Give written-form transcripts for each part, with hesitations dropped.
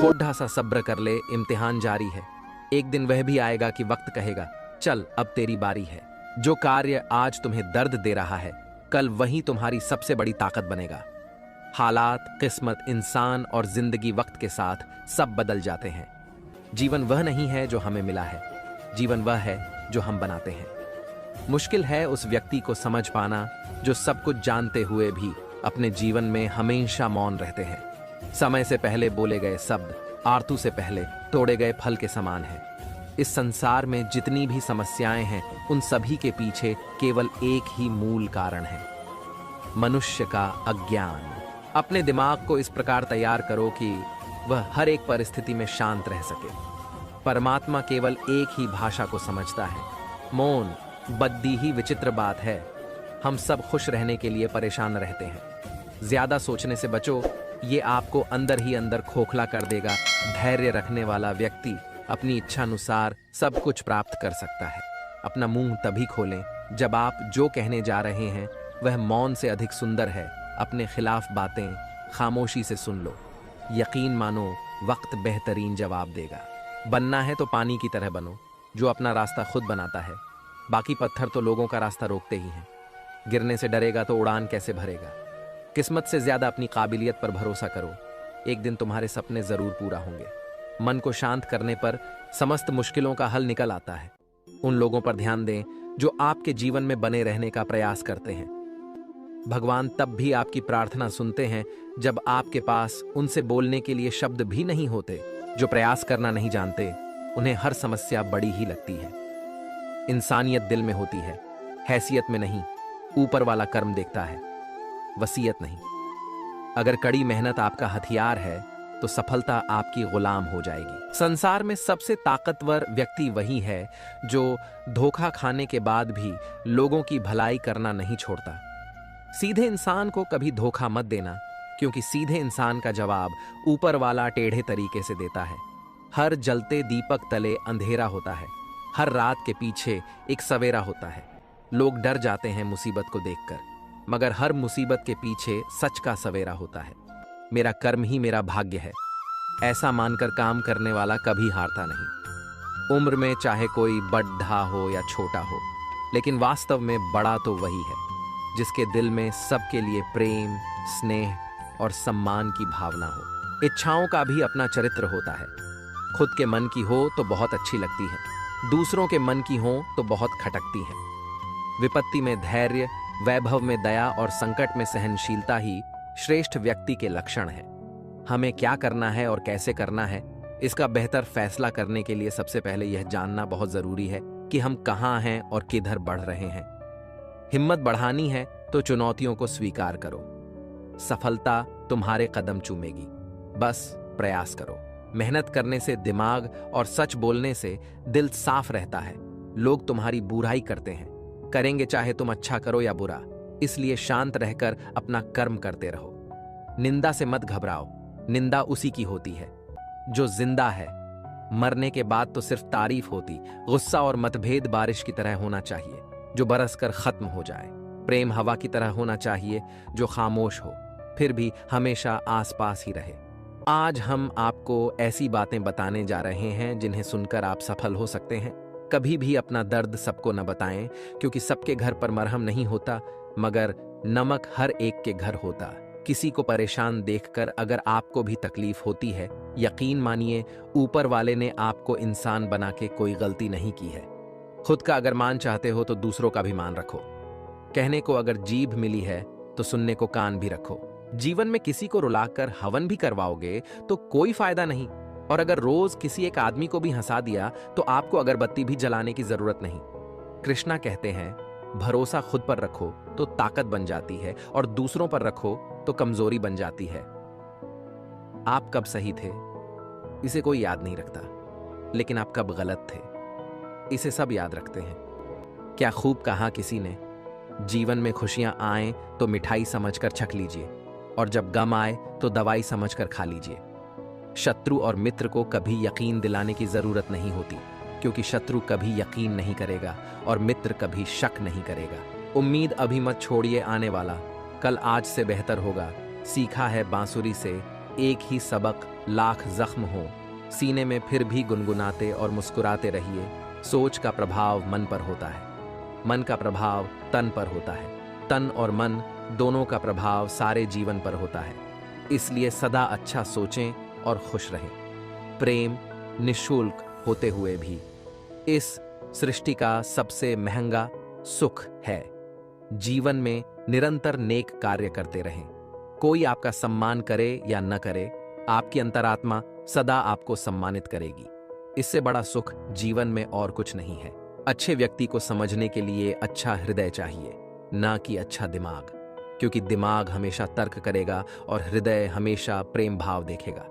थोड़ा सा सब्र कर ले, इम्तिहान जारी है। एक दिन वह भी आएगा कि वक्त कहेगा चल अब तेरी बारी है। जो कार्य आज तुम्हें दर्द दे रहा है, कल वही तुम्हारी सबसे बड़ी ताकत बनेगा। हालात, किस्मत, इंसान और जिंदगी वक्त के साथ सब बदल जाते हैं। जीवन वह नहीं है जो हमें मिला है, जीवन वह है जो हम बनाते हैं। मुश्किल है उस व्यक्ति को समझ पाना जो सब कुछ जानते हुए भी अपने जीवन में हमेशा मौन रहते हैं। समय से पहले बोले गए शब्द आरतू से पहले तोड़े गए फल के समान है। इस संसार में जितनी भी समस्याएं हैं, उन सभी के पीछे केवल एक ही मूल कारण है, मनुष्य का अज्ञान। अपने दिमाग को इस प्रकार तैयार करो कि वह हर एक परिस्थिति में शांत रह सके। परमात्मा केवल एक ही भाषा को समझता है, मौन। बद्दी ही विचित्र बात है, हम सब खुश रहने के लिए परेशान रहते हैं। ज्यादा सोचने से बचो, ये आपको अंदर ही अंदर खोखला कर देगा। धैर्य रखने वाला व्यक्ति अपनी इच्छानुसार सब कुछ प्राप्त कर सकता है। अपना मुंह तभी खोलें जब आप जो कहने जा रहे हैं वह मौन से अधिक सुंदर है। अपने खिलाफ बातें खामोशी से सुन लो, यकीन मानो वक्त बेहतरीन जवाब देगा। बनना है तो पानी की तरह बनो, जो अपना रास्ता खुद बनाता है। बाकी पत्थर तो लोगों का रास्ता रोकते ही हैं। गिरने से डरेगा तो उड़ान कैसे भरेगा। किस्मत से ज्यादा अपनी काबिलियत पर भरोसा करो, एक दिन तुम्हारे सपने जरूर पूरा होंगे। मन को शांत करने पर समस्त मुश्किलों का हल निकल आता है। उन लोगों पर ध्यान दें जो आपके जीवन में बने रहने का प्रयास करते हैं। भगवान तब भी आपकी प्रार्थना सुनते हैं जब आपके पास उनसे बोलने के लिए शब्द भी नहीं होते। जो प्रयास करना नहीं जानते, उन्हें हर समस्या बड़ी ही लगती है। इंसानियत दिल में होती है, हैसियत में नहीं। ऊपर वाला कर्म देखता है, वसीयत नहीं। अगर कड़ी मेहनत आपका हथियार है तो सफलता आपकी गुलाम हो जाएगी। संसार में सबसे ताकतवर व्यक्ति वही है जो धोखा खाने के बाद भी लोगों की भलाई करना नहीं छोड़ता। सीधे इंसान को कभी धोखा मत देना, क्योंकि सीधे इंसान का जवाब ऊपर वाला टेढ़े तरीके से देता है। हर जलते दीपक तले अंधेरा होता है, हर रात के पीछे एक सवेरा होता है। लोग डर जाते हैं मुसीबत को देखकर, मगर हर मुसीबत के पीछे सच का सवेरा होता है। मेरा कर्म ही मेरा भाग्य है, ऐसा मानकर काम करने वाला कभी हारता नहीं। उम्र में चाहे कोई बड़ा हो या छोटा हो, लेकिन वास्तव में बड़ा तो वही है जिसके दिल में सबके लिए प्रेम, स्नेह और सम्मान की भावना हो। इच्छाओं का भी अपना चरित्र होता है। खुद के मन की हो तो बहुत अच्छी लगती है, दूसरों के मन की हो तो बहुत खटकती है। विपत्ति में धैर्य, वैभव में दया और संकट में सहनशीलता ही श्रेष्ठ व्यक्ति के लक्षण है। हमें क्या करना है और कैसे करना है, इसका बेहतर फैसला करने के लिए सबसे पहले यह जानना बहुत जरूरी है कि हम कहाँ हैं और किधर बढ़ रहे हैं। हिम्मत बढ़ानी है तो चुनौतियों को स्वीकार करो। सफलता तुम्हारे कदम चूमेगी, बस प्रयास करो। मेहनत करने से दिमाग और सच बोलने से दिल साफ रहता है। लोग तुम्हारी बुराई करते हैं, करेंगे चाहे तुम अच्छा करो या बुरा, इसलिए शांत रहकर अपना कर्म करते रहो। निंदा से मत घबराओ, निंदा उसी की होती है जो जिंदा है। मरने के बाद तो सिर्फ तारीफ होती। गुस्सा और मतभेद बारिश की तरह होना चाहिए जो बरसकर खत्म हो जाए। प्रेम हवा की तरह होना चाहिए जो खामोश हो, फिर भी हमेशा आसपास ही रहे। आज हम आपको ऐसी बातें बताने जा रहे हैं जिन्हें सुनकर आप सफल हो सकते हैं। कभी भी अपना दर्द सबको न बताएं, क्योंकि सबके घर पर मरहम नहीं होता, मगर नमक हर एक के घर होता। किसी को परेशान देखकर अगर आपको भी तकलीफ होती है, यकीन मानिए ऊपर वाले ने आपको इंसान बना के कोई गलती नहीं की है। खुद का अगर मान चाहते हो तो दूसरों का भी मान रखो। कहने को अगर जीभ मिली है तो सुनने को कान भी रखो। जीवन में किसी को रुलाकर हवन भी करवाओगे तो कोई फायदा नहीं, और अगर रोज किसी एक आदमी को भी हंसा दिया तो आपको अगरबत्ती भी जलाने की जरूरत नहीं। कृष्णा कहते हैं, भरोसा खुद पर रखो तो ताकत बन जाती है, और दूसरों पर रखो तो कमजोरी बन जाती है। आप कब सही थे इसे कोई याद नहीं रखता, लेकिन आप कब गलत थे इसे सब याद रखते हैं। क्या खूब कहा किसी ने, जीवन में खुशियां आए तो मिठाई समझकर छक लीजिए, और जब गम आए तो दवाई समझकर खा लीजिए। शत्रु और मित्र को कभी यकीन दिलाने की जरूरत नहीं होती, क्योंकि शत्रु कभी यकीन नहीं करेगा और मित्र कभी शक नहीं करेगा। उम्मीद अभी मत छोड़िए, आने वाला कल आज से बेहतर होगा। सीखा है बांसुरी से एक ही सबक, लाख जख्म हो सीने में, फिर भी गुनगुनाते और मुस्कुराते रहिए। सोच का प्रभाव मन पर होता है, मन का प्रभाव तन पर होता है, तन और मन दोनों का प्रभाव सारे जीवन पर होता है। इसलिए सदा अच्छा सोचें और खुश रहें। प्रेम निःशुल्क होते हुए भी इस सृष्टि का सबसे महंगा सुख है। जीवन में निरंतर नेक कार्य करते रहें। कोई आपका सम्मान करे या न करे, आपकी अंतरात्मा सदा आपको सम्मानित करेगी। इससे बड़ा सुख जीवन में और कुछ नहीं है। अच्छे व्यक्ति को समझने के लिए अच्छा हृदय चाहिए, ना कि अच्छा दिमाग, क्योंकि दिमाग हमेशा तर्क करेगा और हृदय हमेशा प्रेम भाव देखेगा।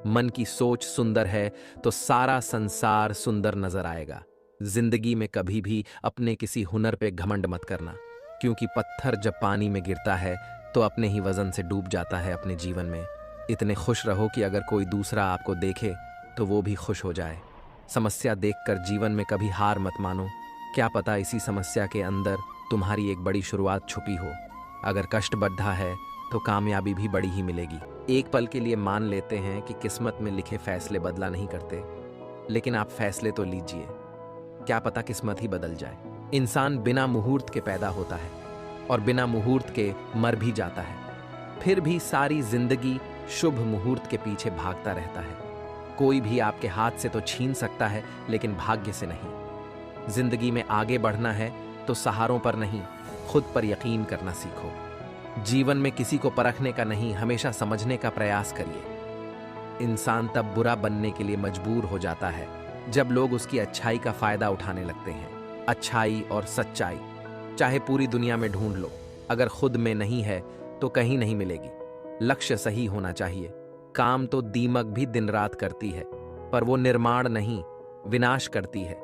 मन की सोच सुंदर है तो सारा संसार सुंदर नजर आएगा। जिंदगी में कभी भी अपने किसी हुनर पे घमंड मत करना, क्योंकि पत्थर जब पानी में गिरता है तो अपने ही वजन से डूब जाता है अपने जीवन में। इतने खुश रहो कि अगर कोई दूसरा आपको देखे तो वो भी खुश हो जाए। समस्या देखकर जीवन में कभी हार मत मानो। क्या पता इसी समस्या के अंदर तुम्हारी एक बड़ी शुरुआत छुपी हो। अगर कष्ट बढ़ा है तो कामयाबी भी बड़ी ही मिलेगी। एक पल के लिए मान लेते हैं कि किस्मत में लिखे फैसले बदला नहीं करते, लेकिन आप फैसले तो लीजिए, क्या पता किस्मत ही बदल जाए। इंसान बिना मुहूर्त के पैदा होता है और बिना मुहूर्त के मर भी जाता है, फिर भी सारी जिंदगी शुभ मुहूर्त के पीछे भागता रहता है। कोई भी आपके हाथ से तो छीन सकता है, लेकिन भाग्य से नहीं। जिंदगी में आगे बढ़ना है तो सहारों पर नहीं, खुद पर यकीन करना सीखो। जीवन में किसी को परखने का नहीं, हमेशा समझने का प्रयास करिए। इंसान तब बुरा बनने के लिए मजबूर हो जाता है जब लोग उसकी अच्छाई का फायदा उठाने लगते हैं। अच्छाई और सच्चाई चाहे पूरी दुनिया में ढूंढ लो, अगर खुद में नहीं है तो कहीं नहीं मिलेगी। लक्ष्य सही होना चाहिए। काम तो दीमक भी दिन रात करती है, पर वो निर्माण नहीं, विनाश करती है।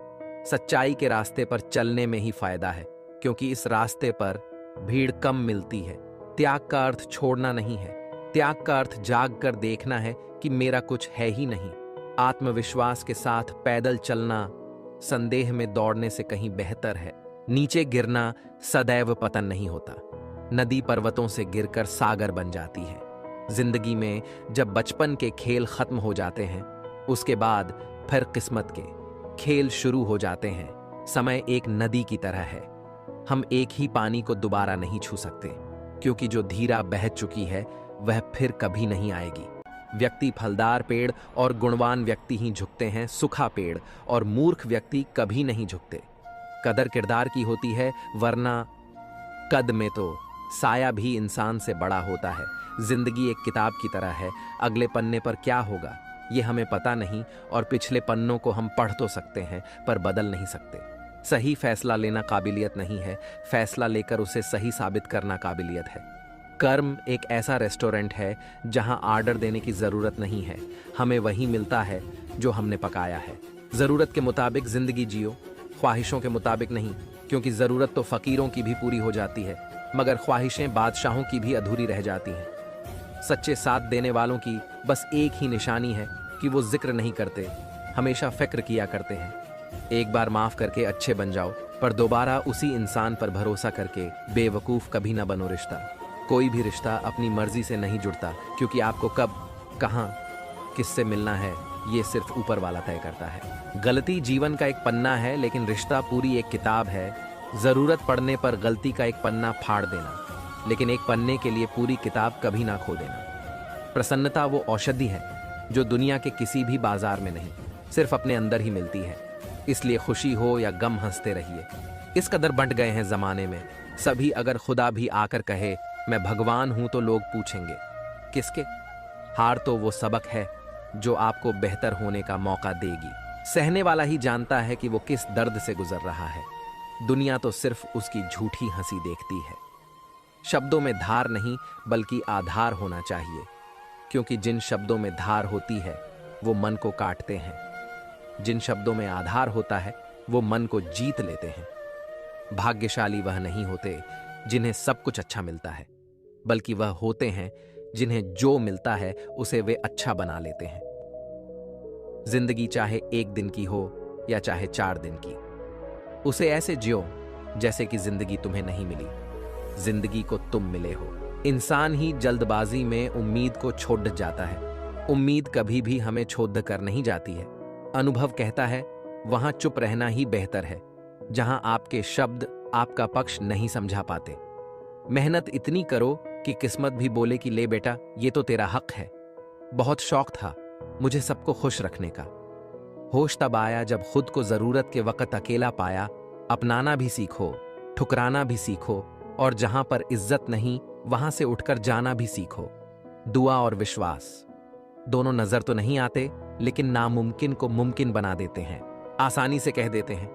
सच्चाई के रास्ते पर चलने में ही फायदा है, क्योंकि इस रास्ते पर भीड़ कम मिलती है। त्याग का अर्थ छोड़ना नहीं है, त्याग का अर्थ जाग कर देखना है कि मेरा कुछ है ही नहीं। आत्मविश्वास के साथ पैदल चलना संदेह में दौड़ने से कहीं बेहतर है। नीचे गिरना सदैव पतन नहीं होता। नदी पर्वतों से गिरकर सागर बन जाती है। जिंदगी में जब बचपन के खेल खत्म हो जाते हैं, उसके बाद फिर किस्मत के खेल शुरू हो जाते हैं। समय एक नदी की तरह है, हम एक ही पानी को दोबारा नहीं छू सकते, क्योंकि जो धीरा बह चुकी है वह फिर कभी नहीं आएगी। व्यक्ति फलदार पेड़ और गुणवान व्यक्ति ही झुकते हैं, सूखा पेड़ और मूर्ख व्यक्ति कभी नहीं झुकते। कदर किरदार की होती है, वरना कद में तो साया भी इंसान से बड़ा होता है। जिंदगी एक किताब की तरह है, अगले पन्ने पर क्या होगा ये हमें पता नहीं, और पिछले पन्नों को हम पढ़ तो सकते हैं पर बदल नहीं सकते। सही फैसला लेना काबिलियत नहीं है, फैसला लेकर उसे सही साबित करना काबिलियत है। कर्म एक ऐसा रेस्टोरेंट है जहां ऑर्डर देने की जरूरत नहीं है, हमें वही मिलता है जो हमने पकाया है। जरूरत के मुताबिक जिंदगी जियो, ख्वाहिशों के मुताबिक नहीं, क्योंकि जरूरत तो फकीरों की भी पूरी हो जाती है, मगर ख्वाहिशें बादशाहों की भी अधूरी रह जाती हैं। सच्चे साथ देने वालों की बस एक ही निशानी है कि वो जिक्र नहीं करते, हमेशा फिक्र किया करते हैं। एक बार माफ करके अच्छे बन जाओ, पर दोबारा उसी इंसान पर भरोसा करके बेवकूफ कभी ना बनो। रिश्ता, कोई भी रिश्ता अपनी मर्जी से नहीं जुड़ता, क्योंकि आपको कब, कहां, किससे मिलना है ये सिर्फ ऊपर वाला तय करता है। गलती जीवन का एक पन्ना है, लेकिन रिश्ता पूरी एक किताब है। जरूरत पड़ने पर गलती का एक पन्ना फाड़ देना, लेकिन एक पन्ने के लिए पूरी किताब कभी ना खो देना। प्रसन्नता वो औषधि है जो दुनिया के किसी भी बाजार में नहीं, सिर्फ अपने अंदर ही मिलती है। इसलिए खुशी हो या गम हंसते रहिए। इस कदर बंट गए हैं जमाने में सभी, अगर खुदा भी आकर कहे मैं भगवान हूं तो लोग पूछेंगे किसके। हार तो वो सबक है जो आपको बेहतर होने का मौका देगी। सहने वाला ही जानता है कि वो किस दर्द से गुजर रहा है। दुनिया तो सिर्फ उसकी झूठी हंसी देखती है। शब्दों में धार नहीं बल्कि आधार होना चाहिए, क्योंकि जिन शब्दों में धार होती है वो मन को काटते हैं। जिन शब्दों में आधार होता है वो मन को जीत लेते हैं। भाग्यशाली वह नहीं होते जिन्हें सब कुछ अच्छा मिलता है, बल्कि वह होते हैं जिन्हें जो मिलता है उसे वे अच्छा बना लेते हैं। जिंदगी चाहे एक दिन की हो या चाहे 4 दिन की, उसे ऐसे जियो जैसे कि जिंदगी तुम्हें नहीं मिली, जिंदगी को तुम मिले हो। इंसान ही जल्दबाजी में उम्मीद को छोड़ जाता है, उम्मीद कभी भी हमें छोड़ कर नहीं जाती है। अनुभव कहता है वहां चुप रहना ही बेहतर है, जहां आपके शब्द आपका पक्ष नहीं समझा पाते। मेहनत इतनी करो कि किस्मत भी बोले कि ले बेटा, ये तो तेरा हक है। बहुत शौक था मुझे सबको खुश रखने का। होश तब आया जब खुद को जरूरत के वक्त अकेला पाया। अपनाना भी सीखो, ठुकराना भी सीखो, और जहां पर इज्जत नहीं वहां से उठकर जाना भी सीखो। दुआ और विश्वास दोनों नजर तो नहीं आते, लेकिन नामुमकिन को मुमकिन बना देते हैं। आसानी से कह देते हैं।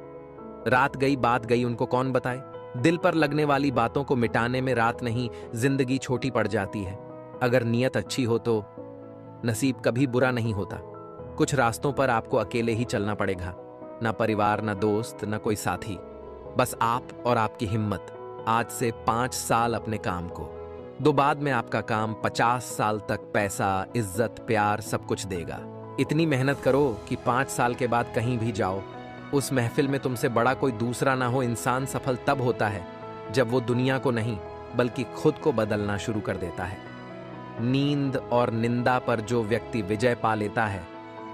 रात गई बात गई, उनको कौन बताए। दिल पर लगने वाली बातों को मिटाने में रात नहीं, जिंदगी छोटी पड़ जाती है। अगर नीयत अच्छी हो तो नसीब कभी बुरा नहीं होता। कुछ रास्तों पर आपको अकेले ही चलना पड़ेगा, ना परिवार, ना दोस्त, ना कोई साथी, बस आप और आपकी हिम्मत। आज से 5 साल अपने काम को दो, बाद में आपका काम 50 साल तक पैसा, इज्जत, प्यार सब कुछ देगा। इतनी मेहनत करो कि 5 साल के बाद कहीं भी जाओ, उस महफिल में तुमसे बड़ा कोई दूसरा ना हो। इंसान सफल तब होता है जब वो दुनिया को नहीं बल्कि खुद को बदलना शुरू कर देता है। नींद और निंदा पर जो व्यक्ति विजय पा लेता है,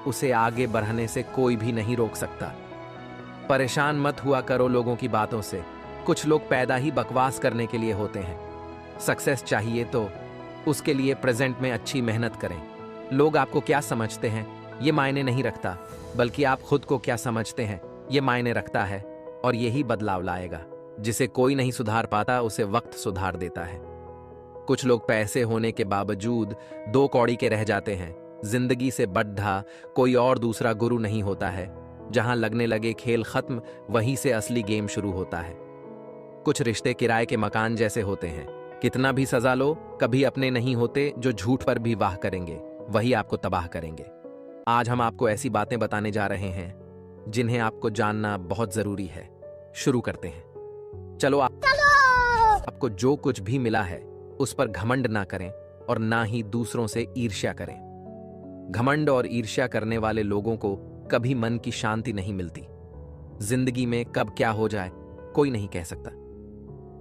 उसे आगे बढ़ने से कोई भी नहीं रोक सकता। परेशान मत हुआ करो लोगों की बातों से। कुछ लोग पैदा ही बकवास करने के लिए होते हैं। सक्सेस चाहिए तो उसके लिए प्रेजेंट में अच्छी मेहनत करें। लोग आपको क्या समझते हैं ये मायने नहीं रखता, बल्कि आप खुद को क्या समझते हैं ये मायने रखता है। और यही बदलाव लाएगा। जिसे कोई नहीं सुधार पाता, उसे वक्त सुधार देता है। कुछ लोग पैसे होने के बावजूद 2 कौड़ी के रह जाते हैं। जिंदगी से बड्ढा कोई और दूसरा गुरु नहीं होता है। जहां लगने लगे खेल खत्म, वहीं से असली गेम शुरू होता है। कुछ रिश्ते किराए के मकान जैसे होते हैं। कितना भी सजा लो, कभी अपने नहीं होते। जो झूठ पर भी वाह करेंगे वही आपको तबाह करेंगे। आज हम आपको ऐसी बातें बताने जा रहे हैं जिन्हें आपको जानना बहुत जरूरी है। शुरू करते हैं। चलो आपको जो कुछ भी मिला है उस पर घमंड ना करें, और ना ही दूसरों से ईर्ष्या करें। घमंड और ईर्ष्या करने वाले लोगों को कभी मन की शांति नहीं मिलती। जिंदगी में कब क्या हो जाए कोई नहीं कह सकता।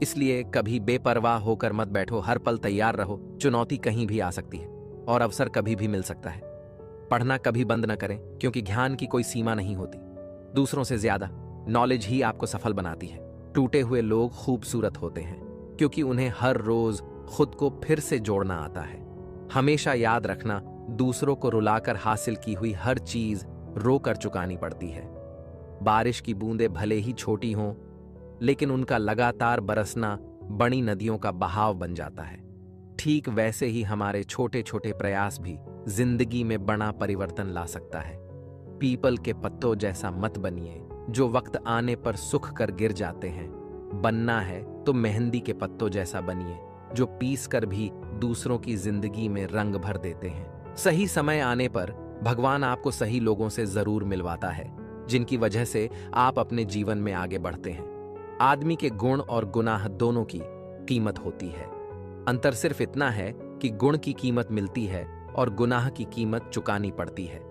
इसलिए कभी बेपरवाह होकर मत बैठो। हर पल तैयार रहो। चुनौती कहीं भी आ सकती है और अवसर कभी भी मिल सकता है। पढ़ना कभी बंद न करें, क्योंकि ज्ञान की कोई सीमा नहीं होती। दूसरों से ज्यादा नॉलेज ही आपको सफल बनाती है। टूटे हुए लोग खूबसूरत होते हैं, क्योंकि उन्हें हर रोज खुद को फिर से जोड़ना आता है। हमेशा याद रखना, दूसरों को रुलाकर हासिल की हुई हर चीज रोकर चुकानी पड़ती है। बारिश की बूंदें भले ही छोटी हों, लेकिन उनका लगातार बरसना बड़ी नदियों का बहाव बन जाता है। ठीक वैसे ही हमारे छोटे छोटे प्रयास भी जिंदगी में बड़ा परिवर्तन ला सकता है। पीपल के पत्तों जैसा मत बनिए जो वक्त आने पर सुख कर गिर जाते हैं। बनना है तो मेहंदी के पत्तों जैसा बनिए, जो पीस कर भी दूसरों की जिंदगी में रंग भर देते हैं। सही समय आने पर भगवान आपको सही लोगों से जरूर मिलवाता है, जिनकी वजह से आप अपने जीवन में आगे बढ़ते हैं। आदमी के गुण और गुनाह दोनों की कीमत होती है। अंतर सिर्फ इतना है कि गुण की कीमत मिलती है और गुनाह की कीमत चुकानी पड़ती है।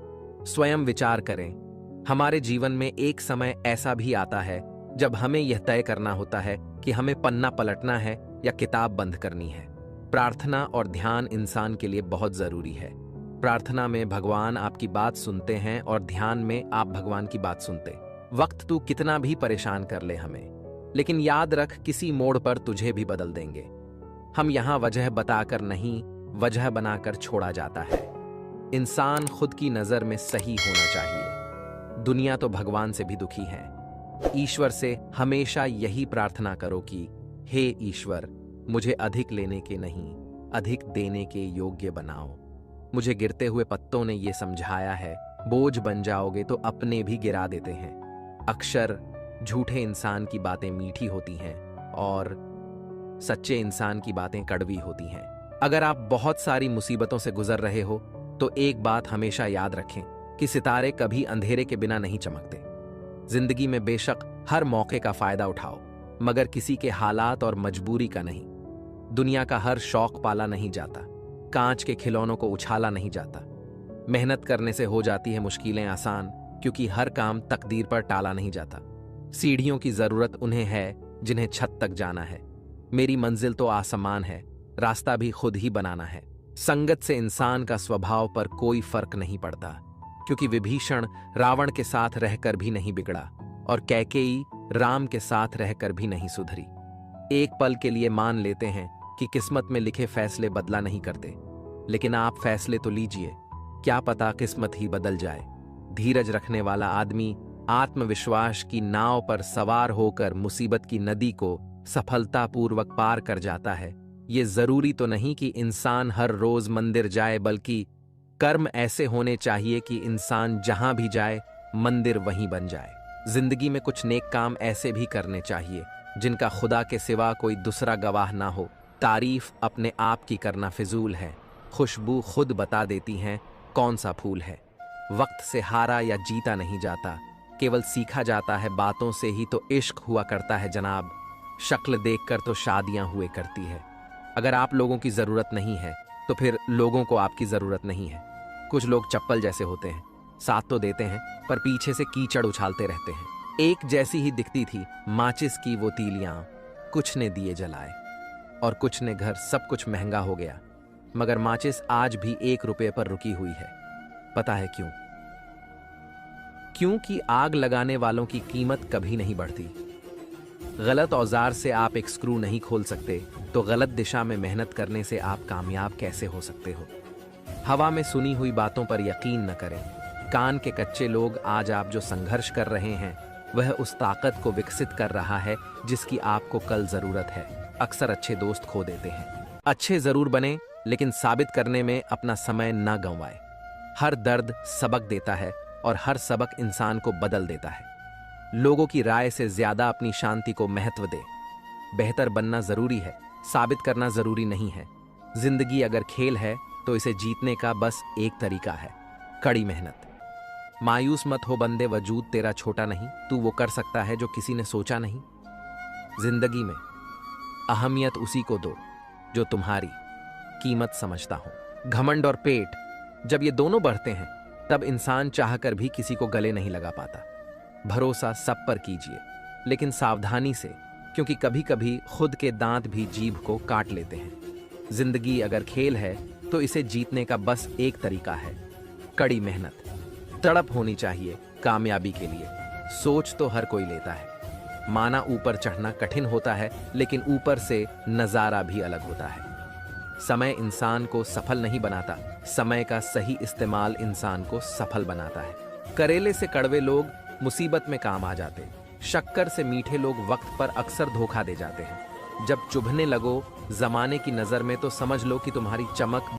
स्वयं विचार करें। हमारे जीवन में एक समय ऐसा भी आता है जब हमें यह तय करना होता है कि हमें पन्ना पलटना है या किताब बंद करनी है। प्रार्थना और ध्यान इंसान के लिए बहुत जरूरी है। प्रार्थना में भगवान आपकी बात सुनते हैं और ध्यान में आप भगवान की बात सुनते। वक्त तू कितना भी परेशान कर ले हमें, लेकिन याद रख किसी मोड़ पर तुझे भी बदल देंगे। हम यहां वजह बताकर नहीं, वजह बनाकर छोड़ा जाता है। इंसान खुद की नजर में सही होना चाहिए। दुनिया तो भगवान से भी दुखी है। ईश्वर से हमेशा यही प्रार्थना करो कि हे ईश्वर, मुझे अधिक लेने के नहीं, अधिक देने के योग्य बनाओ। मुझे गिरते हुए पत्तों ने यह समझाया है, बोझ बन जाओगे तो अपने भी गिरा देते हैं। अक्सर झूठे इंसान की बातें मीठी होती हैं और सच्चे इंसान की बातें कड़वी होती हैं। अगर आप बहुत सारी मुसीबतों से गुजर रहे हो तो एक बात हमेशा याद रखें कि सितारे कभी अंधेरे के बिना नहीं चमकते। जिंदगी में बेशक हर मौके का फायदा उठाओ, मगर किसी के हालात और मजबूरी का नहीं। दुनिया का हर शौक पाला नहीं जाता, कांच के खिलौनों को उछाला नहीं जाता। मेहनत करने से हो जाती है मुश्किलें आसान, क्योंकि हर काम तकदीर पर टाला नहीं जाता। सीढ़ियों की जरूरत उन्हें है जिन्हें छत तक जाना है। मेरी मंजिल तो आसमान है, रास्ता भी खुद ही बनाना है। संगत से इंसान का स्वभाव पर कोई फर्क नहीं पड़ता, क्योंकि विभीषण रावण के साथ रहकर भी नहीं बिगड़ा और कैकेयी राम के साथ रहकर भी नहीं सुधरी। एक पल के लिए मान लेते हैं कि किस्मत में लिखे फैसले बदला नहीं करते, लेकिन आप फैसले तो लीजिए, क्या पता किस्मत ही बदल जाए। धीरज रखने वाला आदमी आत्मविश्वास की नाव पर सवार होकर मुसीबत की नदी को सफलतापूर्वक पार कर जाता है। ये जरूरी तो नहीं कि इंसान हर रोज मंदिर जाए, बल्कि कर्म ऐसे होने चाहिए कि इंसान जहां भी जाए मंदिर वहीं बन जाए। जिंदगी में कुछ नेक काम ऐसे भी करने चाहिए जिनका खुदा के सिवा कोई दूसरा गवाह ना हो। तारीफ अपने आप की करना फिजूल है, खुशबू खुद बता देती हैं कौन सा फूल है। वक्त से हारा या जीता नहीं जाता, केवल सीखा जाता है। बातों से ही तो इश्क हुआ करता है जनाब, शक्ल देखकर तो शादियां हुए करती है। अगर आप लोगों की जरूरत नहीं है तो फिर लोगों को आपकी जरूरत नहीं है। कुछ लोग चप्पल जैसे होते हैं, साथ तो देते हैं पर पीछे से कीचड़ उछालते रहते हैं। एक जैसी ही दिखती थी माचिस की वो तीलियां, कुछ ने दिए जलाए और कुछ ने घर। सब कुछ महंगा हो गया, मगर माचिस आज भी 1 रुपये पर रुकी हुई है। पता है क्यों? क्योंकि आग लगाने वालों की कीमत कभी नहीं बढ़ती। गलत औजार से आप एक स्क्रू नहीं खोल सकते, तो गलत दिशा में मेहनत करने से आप कामयाब कैसे हो सकते हो? हवा में सुनी हुई बातों पर यकीन न करें। कान के कच्चे लोग आज आप जो संघर्ष कर रहे हैं वह उस ताकत को विकसित कर रहा है जिसकी आपको कल जरूरत है। अक्सर अच्छे दोस्त खो देते हैं। अच्छे जरूर बने, लेकिन साबित करने में अपना समय न गंवाए। हर दर्द सबक देता है और हर सबक इंसान को बदल देता है। लोगों की राय से ज्यादा अपनी शांति को महत्व दे। बेहतर बनना जरूरी है, साबित करना जरूरी नहीं है। जिंदगी अगर खेल है तो इसे जीतने का बस एक तरीका है, कड़ी मेहनत। मायूस मत हो बंदे, वजूद तेरा छोटा नहीं, तू वो कर सकता है जो किसी ने सोचा नहीं। जिंदगी में अहमियत उसी को दो जो तुम्हारी कीमत समझता हो। घमंड और पेट जब ये दोनों बढ़ते हैं तब इंसान चाहकर भी किसी को गले नहीं लगा पाता। भरोसा सब पर कीजिए, लेकिन सावधानी से, क्योंकि कभी कभी खुद के दांत भी जीभ को काट लेते हैं। जिंदगी अगर खेल है तो इसे जीतने का बस एक तरीका है, कड़ी मेहनत। तड़प होनी चाहिए कामयाबी के लिए। सोच तो हर कोई लेता है, माना ऊपर चढ़ना कठिन होता है, लेकिन ऊपर से नजारा भी अलग होता है। समय इंसान को सफल नहीं बनाता, समय का सही इस्तेमाल इंसान को सफल बनाता है। करेले से कड़वे लोग मुसीबत में काम आ जाते, शक्कर से मीठे लोग वक्त पर अक्सर धोखा दे जाते हैं। जब चुभने लगो जमाने की नजर में तो समझ लो कि तुम्हारी चमक